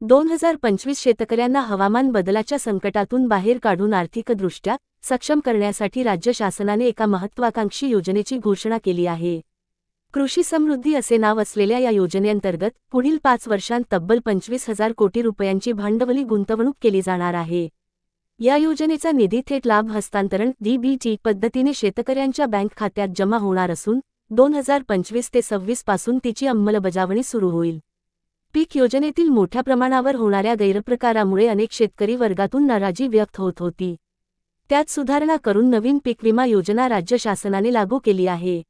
2025 शेतकऱ्यांना हवामान बदलाच्या संकटातून बाहेर काढून आर्थिकदृष्ट्या सक्षम करण्यासाठी राज्य शासनाने एका महत्त्वाकांक्षी योजनेची घोषणा केली आहे। कृषी समृद्धी असे नाव असलेल्या या योजनेअंतर्गत पुढील 5 वर्षांत तब्बल 25,000 कोटी रुपयांची भांडवली गुंतवणूक केली जाणार आहे। या योजनेचा निधी थेट लाभ हस्तांतरण DBT पद्धतीने शेतकऱ्यांच्या बँक खात्यात जमा होणार असून 2025 ते 26 पासून तिची अंमलबजावणी सुरू होईल। पीक योजनेतील मोठ्या प्रमाणावर होणाऱ्या गैरप्रकारामुळे अनेक शेतकरी वर्गातून नाराजी व्यक्त होत होती। त्यात सुधारणा करून नवीन पीक विमा योजना राज्य शासनाने लागू केली आहे।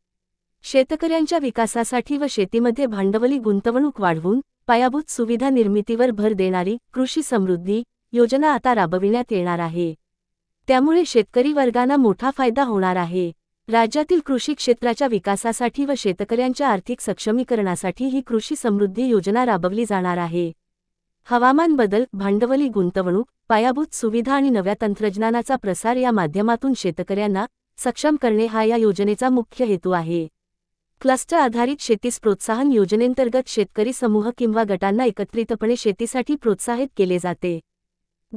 शेतकऱ्यांच्या विकासासाठी व शेतीमध्ये भांडवली गुंतवणूक वाढवून पायाभूत सुविधा निर्मितीवर भर देणारी कृषी समृद्धी योजना आता राबविण्यात येणार आहे। त्यामुळे शेतकरी वर्गांना मोठा फायदा होणार आहे। राज्यातील कृषी क्षेत्राच्या विकासासाठी व शेतकऱ्यांच्या आर्थिक सक्षमीकरणासाठी ही कृषी समृद्धी योजना राबवली जाणार आहे। हवामान बदल, भांडवली गुंतवणूक, पायाभूत सुविधा आणि नव्या तंत्रज्ञानाचा प्रसार या माध्यमातून शेतकऱ्यांना सक्षम करणे हा या योजनेचा मुख्य हेतू आहे। क्लस्टर आधारित शेतीस प्रोत्साहन योजनेंतर्गत शेतकरी समूह किंवा गटांना एकत्रितपणे शेतीसाठी प्रोत्साहित केले जाते।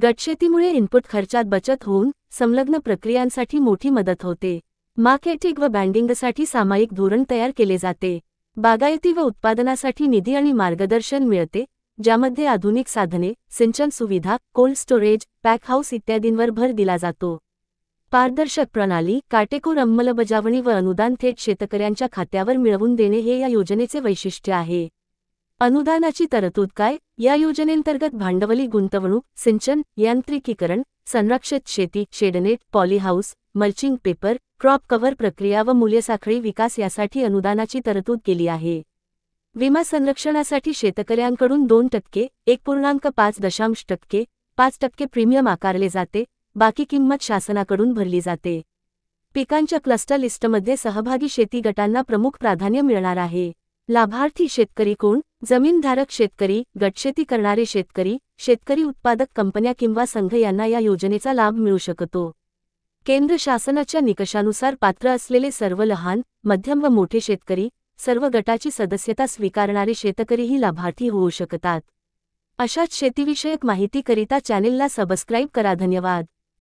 गटशेतीमुळे इनपुट खर्चात बचत होऊन संलग्न प्रक्रियांसाठी मोठी मदत होते। मार्केटिंग व ब्रँडिंगसाठी सामायिक धोरण तयार केले जाते। बागायती व उत्पादनासाठी निधी आणि मार्गदर्शन मिळते, ज्यामध्ये आधुनिक साधने, सिंचन सुविधा, कोल्ड स्टोरेज, पॅक हाऊस इत्यादींवर भर दिला जातो। पारदर्शक प्रणाली, काटेकोर अंमलबजावणी व अनुदान थेट शेतकऱ्यांच्या खात्यावर मिळवून देणे हे या योजनेचे वैशिष्ट्य आहे। अनुदानाची तरतूद काय? या योजनेंतर्गत भांडवली गुंतवणूक, सिंचन, यांत्रिकीकरण, संरक्षित शेती, shade net, polyhouse, mulching paper, crop cover प्रक्रिया व मूल्यसाखळी विकास यासाठी अनुदानाची तरतूद केली आहे। विमा संरक्षणासाठी शेतकऱ्यांकडून 2%, 1.5%, 5% प्रीमियम आकारले जाते, बाकी किंमत शासनाकडून भरली जाते। पिकांच्या क्लस्टर लिस्टमध्ये सहभागी शेती गटांना प्रमुख प्राधान्य मिळणार आहे। लाभार्थी शेतकरी कोण? जमीनधारक शेतकरी, गटशेती करणारे शेतकरी, शेतकरी उत्पादक कंपन्या किंवा संघ यांना या योजनेचा लाभ मिळू शकतो। केंद्र शासनाच्या निकषानुसार पात्र असलेले सर्व लहान, मध्यम व मोठे शेतकरी, सर्व गटाची सदस्यता स्वीकारणारे शेतकरीही लाभार्थी होऊ शकतात। अशाच शेतीविषयक माहितीकरिता चॅनेलला सबस्क्राईब करा। धन्यवाद।